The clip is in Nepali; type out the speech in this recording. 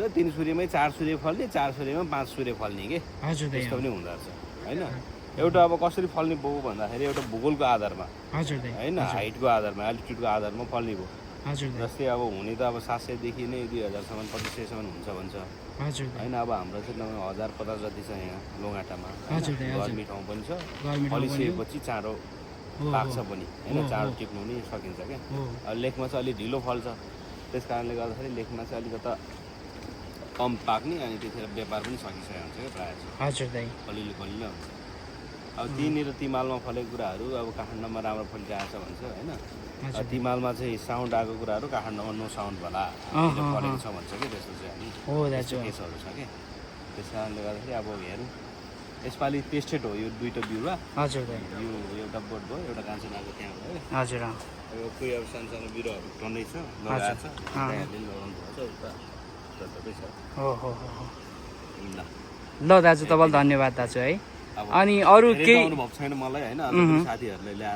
हुन्छ 3 सूर्यमै 4 सूर्य फल्ने 4 सूर्यमा 5 सूर्य फल्ने के हजुर दाइ त्यस्तो पनि हुँदो रहेछ होइन एउटा अब कसरी फल्ने भयो भन्दाखेरि एउटा भूगोलको आधारमा हजुर दाइ होइन हाइटको आधारमा एल्टिट्युडको आधारमा फल्ने भयो हजुर दाइ जस्तै अब हुने त अब 700 देखि नै 2000सम्म 2500सम्म हुन्छ भन्छ हजुर दाइ होइन अब हाम्रो चाहिँ लगभग 1050 जति छ यहाँ लोङाटामा हजुर दाइ, हजुर। गर्मी ठाउँ पनि छ गर्मी ठाउँ पनि हो। फलिसकेपछि चाँडो हो, पाक्छ हो। पनि हो, होइन चाँडो हो। टिप्नु पनि सकिन्छ क्या हो अब लेकमा चाहिँ अलिक ढिलो फल्छ त्यस कारणले गर्दाखेरि लेकमा चाहिँ अलिकता कम पाक्ने अनि त्यतिखेर व्यापार पनि सकिसकेको हुन्छ क्या प्रायः चाहिँ हजुर दाइ कलिलो कलिलो हुन्छ अब त्यहीँनिर तिमालमा फलेको कुराहरू अब काठमाडौँमा राम्रो फलिरहेको छ भन्छ होइन हजुर तिमालमा चाहिँ साउन्ड आएको कुराहरू काठमाडौँमा नो साउन्ड होला फलेको छ भन्छ कि त्यस्तो चाहिँ हामी हो दाजु त्यस्तो केसहरू छ कि त्यस कारणले गर्दाखेरि अब हेरौँ यसपालि टेस्टेड हो यो दुईवटा बिरुवा हजुर दाइ यो एउटा बोट भयो एउटा कान्छाको त्यहाँ भयो हजुर अब कोही अब सानो सानो बिरुवाहरू टन्नै छ लगाएको छ त्यहाँहरूले लगाउनु भएको छ उता जताततै छ हो हो हो हो। ल ल दाजु तपाईँलाई धन्यवाद दाजु है अब अनि अरू धेरै केही आउनु भएको छैन मलाई होइन अझ पनि साथीहरूले ल्याएर